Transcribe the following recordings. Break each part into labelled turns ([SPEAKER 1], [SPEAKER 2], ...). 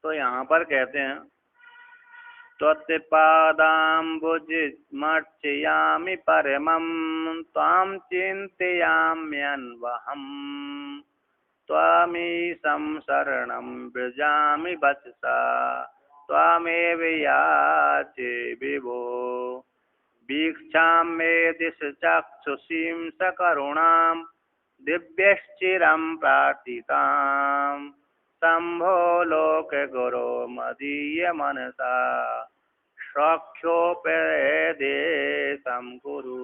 [SPEAKER 1] तो यहाँ पर कहते हैं त्वत्पादाम्बुजमर्चयामि परमं त्वां चिन्तयाम्यन्वहम् त्वामीशं शरणं व्रजामि वचसा त्वामेव याचे विभो वीक्षां मे दिशचक्षुषीं सकरुणां दिव्यश्चिरं प्रार्थितां शम्भो लोकगुरो मदीय मनसा सख्योपदेशं कुरु।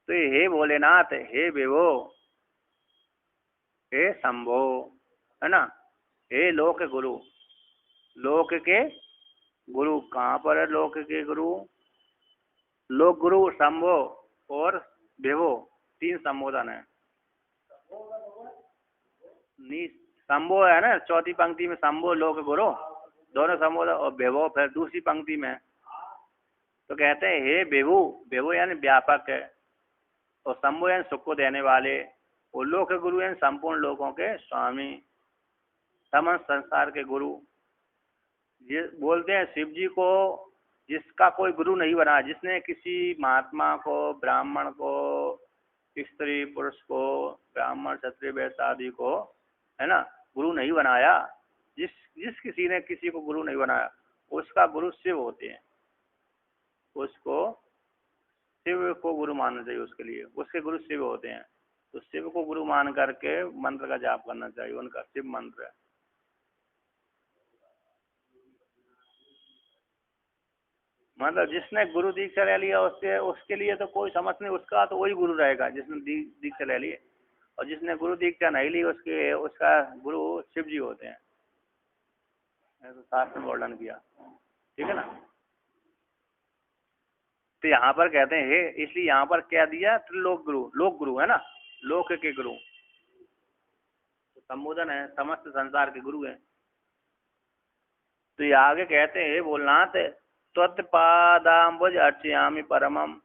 [SPEAKER 1] तो हे भोलेनाथ, हे विभो, हे शंभो, है ना, हे लोक गुरु। लोक के गुरु कहाँ पर है? लोक के गुरु, लोक गुरु, शंभो और विभो, तीन संबोधन है। शंभो है ना चौथी पंक्ति में, शंभो लोक गुरु दोनों संबोधन, और विभो फिर दूसरी पंक्ति में। तो कहते हैं हे विभु, विभु यानी व्यापक है, और शंभो यानी सुख को देने वाले, और लोक गुरु यानी संपूर्ण लोगों के स्वामी, समस्त संसार के गुरु। ये बोलते हैं शिव जी को जिसका कोई गुरु नहीं बना, जिसने किसी महात्मा को, ब्राह्मण को, स्त्री पुरुष को, ब्राह्मण क्षत्रिय वैश्य आदि को, है ना, गुरु नहीं बनाया, जिस किसी ने किसी को गुरु नहीं बनाया, उसका गुरु शिव होते हैं। उसको शिव को गुरु मानना चाहिए, उसके लिए उसके गुरु शिव होते हैं। तो शिव को गुरु मान करके मंत्र का जाप करना चाहिए, उनका शिव मंत्र है। मतलब जिसने गुरु दीक्षा ले लिया उसके लिए तो कोई समझ नहीं, उसका तो वही गुरु रहेगा जिसने दीक्षा ले ली। और जिसने गुरु दीक्षा नहीं ली उसका गुरु शिव जी होते हैं, ऐसा शास्त्र में वर्णन किया। ठीक है ना। तो यहाँ पर कहते हैं हे, इसलिए यहाँ पर क्या दिया? त्रिलोक गुरु, लोक गुरु है ना, लोक के गुरु। तो संबोधन है, समस्त संसार के गुरु हैं। तो ये आगे कहते हैं हे भोलेनाथ, त्वत्पादाम्बुज अर्चयामि परमम,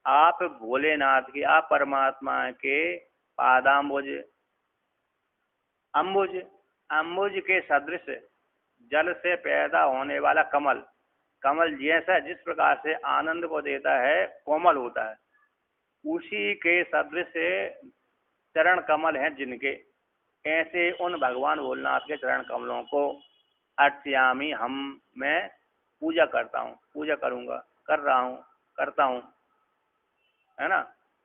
[SPEAKER 1] आप भोलेनाथ की, आप परमात्मा के पादाम्बुज, अम्बुज, अम्बुज के सदृश जल से पैदा होने वाला कमल, कमल जैसा जिस प्रकार से आनंद को देता है, कोमल होता है, उसी के सदृश चरण कमल हैं जिनके, ऐसे उन भगवान भोलेनाथ के चरण कमलों को अर्चयामि, मैं पूजा करता हूँ, पूजा करूँगा, कर रहा हूँ, करता हूँ, है ना,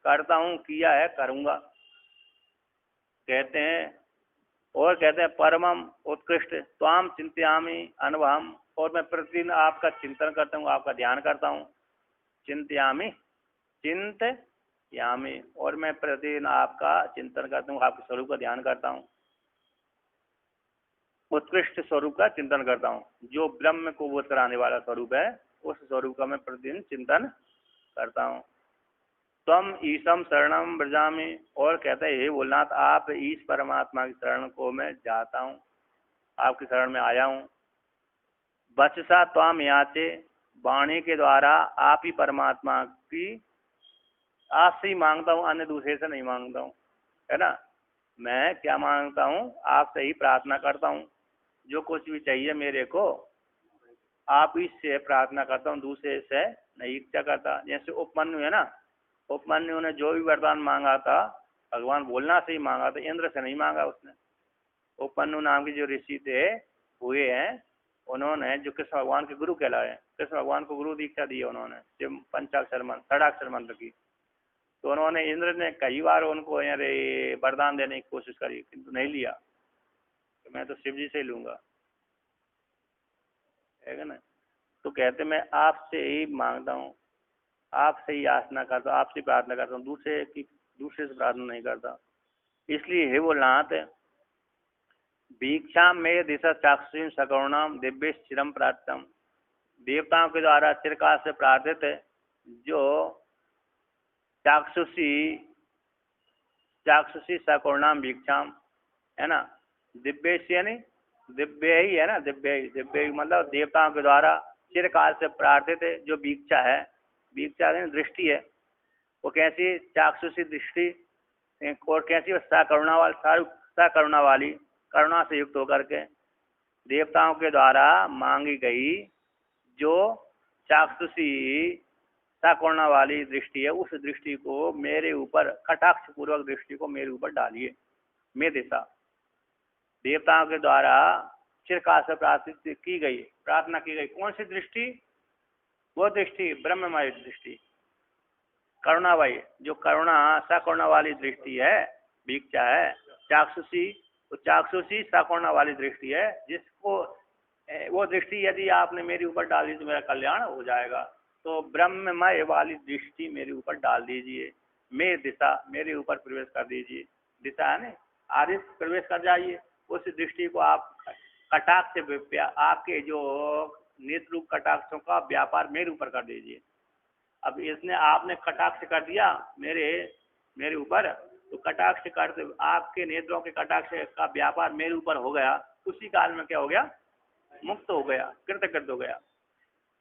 [SPEAKER 1] करता हूँ, किया है, करूँगा। कहते हैं, और कहते हैं परमम उत्कृष्ट, त्वाम चिंतयामि अनुभवम, और मैं प्रतिदिन आपका चिंतन करता हूँ, आपका ध्यान करता हूँ। चिंतयामि, चिंतयामि, और मैं प्रतिदिन आपका चिंतन करता हूँ, आपके स्वरूप का ध्यान करता हूँ, उत्कृष्ट स्वरूप का चिंतन करता हूँ, जो ब्रह्म को बोध कराने वाला स्वरूप है, उस स्वरूप का मैं प्रतिदिन चिंतन करता हूँ। तम ईशम शरणम व्रजामि, और कहते हैं हे भोलेनाथ, आप ईश परमात्मा की शरण को मैं जाता हूँ, आपकी शरण में आया हूँ। वचसा त्वाम याचे, वाणी के द्वारा आप ही परमात्मा की, आपसे ही मांगता हूँ, अन्य दूसरे से नहीं मांगता हूँ, है ना। मैं क्या मांगता हूँ? आपसे ही प्रार्थना करता हूँ, जो कुछ भी चाहिए मेरे को आप ही से प्रार्थना करता हूँ, दूसरे से नहीं इच्छा करता। जैसे उपमन्यु है ना, उपमन्यु ने जो भी वरदान मांगा था भगवान भोलेनाथ से ही मांगा था, इंद्र से नहीं मांगा उसने। उपमन्यु नाम के जो ऋषि थे हुए हैं, उन्होंने जो कृष्ण भगवान के गुरु कहलाए, कृष्ण भगवान को गुरु दीक्षा दी उन्होंने, जो पंचाक्षर मंत्र, षडाक्षर मंत्र की। तो उन्होंने, इंद्र ने कई बार उनको वरदान देने की कोशिश करी, किंतु नहीं लिया। तो मैं तो शिव जी से ही लूंगा, है ना। तो कहते मैं आपसे ही मांगता हूँ, आपसे ही याचना करता हूँ, आपसे प्रार्थना करता हूँ, दूसरे से प्रार्थना नहीं करता। इसलिए हे भोलेनाथ, भिक्षा में दिशा चाक्षुषी सकरुणाम दिव्य चिरम प्राप्तम, देवताओं के द्वारा चिरकाल से प्रार्थित जो चाक्षुषी सकरुणाम भिक्षाम, है ना, दिव्य यानी दिव्य ही है ना, दिव्य मतलब देवताओं के द्वारा चिरकाल से प्रार्थित जो भिक्षा है, भिक्षा दृष्टि है, वो कैसी? चाक्षुषी दृष्टि, और कैसी? सकरुणा वाली, करुणा से युक्त होकर के, देवताओं के द्वारा मांगी गई जो चाक्षुषी सकोणा वाली दृष्टि है, उस दृष्टि को मेरे ऊपर, कटाक्ष पूर्वक दृष्टि को मेरे ऊपर डालिए। मैं दिशा देवताओं के द्वारा चिरकाल से प्रार्थना की गई कौन सी दृष्टि? वो दृष्टि ब्रह्ममय दृष्टि, करुणामयी, जो करुणा सकोणा वाली दृष्टि है, भिक्षा है, चाक्षुषी, तो चाक्षुषी सकोणा वाली दृष्टि है, जिसको वो दृष्टि यदि आपने मेरे ऊपर डाल दी तो मेरा कल्याण हो जाएगा। तो ब्रह्ममय वाली दृष्टि मेरे ऊपर डाल दीजिए। मैं दिशा मेरे ऊपर प्रवेश कर दीजिए। दिशा है ना, आदेश प्रवेश कर जाइए। उस दृष्टि को आप कटाक्ष से आपके जो नेत्र रूप कटाक्षों का व्यापार मेरे ऊपर कर दीजिए। अब इसने आपने कटाक्ष कर दिया मेरे ऊपर, तो कटाक्ष करते आपके नेत्रों के कटाक्ष का व्यापार मेरे ऊपर हो गया, उसी काल में क्या हो गया? मुक्त हो गया, कृतकृत हो गया।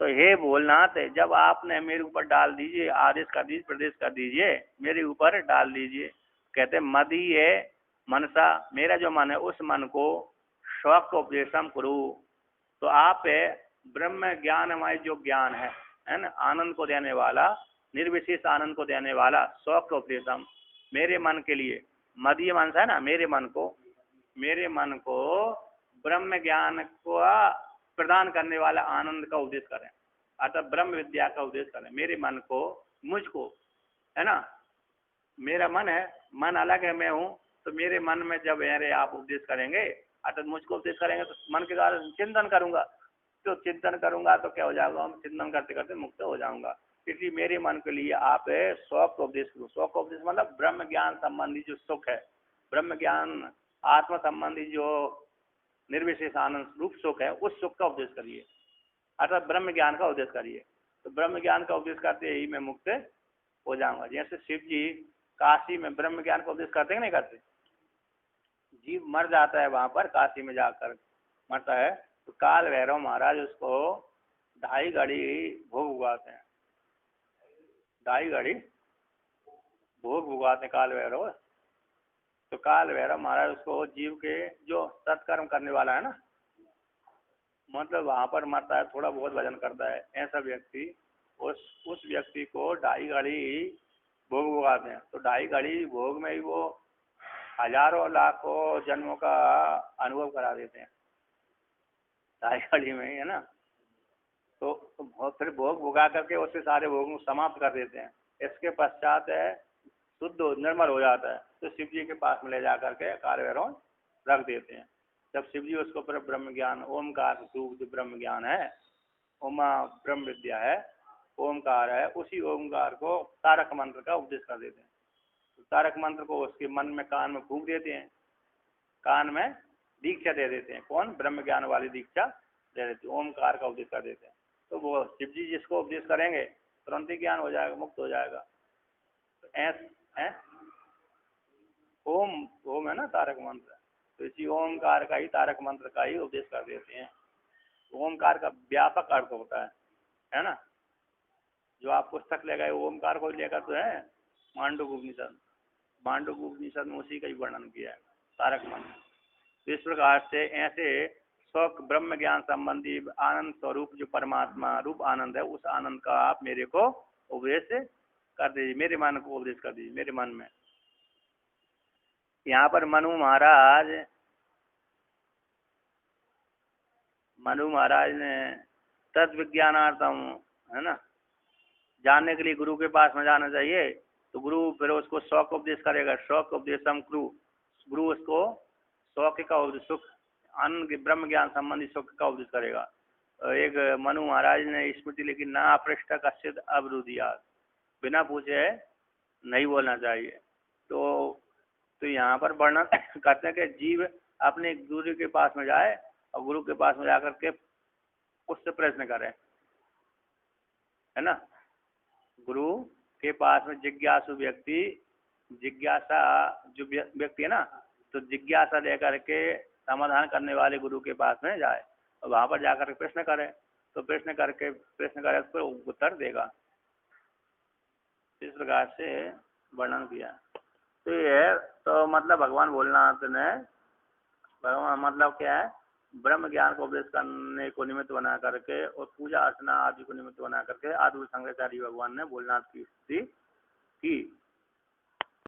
[SPEAKER 1] तो हे भोलनाथ, जब आपने मेरे ऊपर डाल दीजिए, आदेश कर दीजिए, प्रदेश कर दीजिए, मेरे ऊपर डाल दीजिए। कहते मदीय मनसा, मेरा जो मन है उस मन को शौक उपदेशम करो। तो आप ब्रह्म ज्ञानमय जो ज्ञान है ना, आनंद को देने वाला, निर्विशेष आनंद को देने वाला शौक उपदेशम मेरे मन के लिए, मदीय मनसा है ना, मेरे मन को ब्रह्म ज्ञान को प्रदान करने वाला आनंद का उपदेश करें, अतः ब्रह्म विद्या का उपदेश करें। मेरे मन को, मुझको, है ना, मेरा मन है, मन अलग है, मैं हूँ, तो मेरे मन में जब मेरे आप उपदेश करेंगे, अर्थात मुझको उपदेश करेंगे, तो मन के द्वारा चिंतन करूंगा, तो चिंतन करूंगा तो क्या हो जाएगा? हम चिंतन करते करते मुक्त हो जाऊंगा। इसलिए मेरे मन के लिए आप शौक उपदेश करो। शौक उपदेश मतलब ब्रह्म ज्ञान संबंधी जो सुख है, ब्रह्म ज्ञान आत्मा संबंधी जो निर्विशेष आनंद रूप सुख है, उस सुख का उपदेश करिए, अर्थात ब्रह्म ज्ञान का उपदेश करिए। तो ब्रह्म ज्ञान का उपदेश करते ही मैं मुक्त हो जाऊंगा। जैसे शिव जी काशी में ब्रह्म ज्ञान का उपदेश करते हैं नहीं करते? जीव मर जाता है वहां पर, काशी में जाकर मरता है, तो काल भैरव महाराज उसको 2.5 घड़ी भोग उगाते हैं, 2.5 घड़ी भोग उगाते हैं काल भैरव। तो काल भैरव महाराज उसको जीव के जो सत्कर्म करने वाला है ना, मतलब वहां पर मरता है, थोड़ा बहुत भजन करता है, ऐसा व्यक्ति, उस व्यक्ति को 2.5 घड़ी भोग उगाते हैं। तो 2.5 घड़ी भोग में ही वो हजारों लाखों जन्मों का अनुभव करा देते हैं, 2.5 घड़ी में ही, है ना। तो फिर भोग भुगा करके उससे सारे भोग को समाप्त कर देते हैं। इसके पश्चात शुद्ध निर्मल हो जाता है, तो शिव जी के पास में ले जा करके काल भैरव रख देते हैं। जब शिव जी उसको पर ब्रह्म ज्ञान, ओमकार रूप जो ब्रह्म ज्ञान है, उमा ब्रह्म विद्या है, ओमकार है, उसी ओमकार को तारक मंत्र का उपदेश कर देते हैं। तो तारक मंत्र को उसके मन में, कान में फूंक देते हैं, कान में दीक्षा दे देते हैं। कौन? ब्रह्म ज्ञान वाली दीक्षा दे देते हैं, ओमकार का उपदेश कर देते हैं। तो वो शिव जी जिसको उपदेश करेंगे तुरंत ही ज्ञान हो जाएगा, मुक्त हो जाएगा। तो ऐस ओम है ना तारक मंत्र, तो इसी ओमकार का ही, तारक मंत्र का ही उपदेश कर देते हैं। ओमकार का व्यापक अर्थ होता है ना। जो आप पुस्तक ले गए ओमकार को लेकर तो है मांडुक्य उपनिषद, मांडुक्य उपनिषद में उसी का ही वर्णन किया है, तारक मंत्र। इस प्रकार से ऐसे शौक ब्रह्म ज्ञान संबंधी आनंद स्वरूप जो परमात्मा रूप आनंद है, उस आनंद का आप मेरे को उपदेश कर दीजिए, मेरे मन को उपदेश कर दीजिए, मेरे मन में। यहाँ पर मनु महाराज ने तत्व विज्ञानार्थम, है ना, जानने के लिए गुरु के पास में जाना चाहिए। तो गुरु फिर उसको शौक उपदेश करेगा, शौक उपदेशम गुरु उसको शौक का उपदेश, सुख आनंद ब्रह्म ज्ञान संबंधी सुख का उपदेश करेगा। एक मनु महाराज ने स्मृति लिखी, ना अपृष्ट कश्चित अवरुदिया, बिना पूछे नहीं बोलना चाहिए। तो यहाँ पर वर्णन करते हैं कि जीव अपने गुरु के पास में जाए और गुरु के पास में जाकर के उससे प्रश्न करें, है ना। गुरु के पास में जिज्ञासु व्यक्ति, जिज्ञासा जो व्यक्ति है ना, तो जिज्ञासा लेकर के समाधान करने वाले गुरु के पास में जाए और वहां पर जाकर प्रश्न करे, तो प्रश्न करे उसको उत्तर देगा। इस प्रकार से वर्णन किया। तो ये तो मतलब भगवान भोलेनाथ ने, भगवान मतलब क्या है, ब्रह्म ज्ञान को उपदेश करने को निमित्त बना करके और पूजा अर्चना आदि को निमित्त बना करके आदि शंकराचार्य भगवान ने भोलेनाथ की स्तुति की।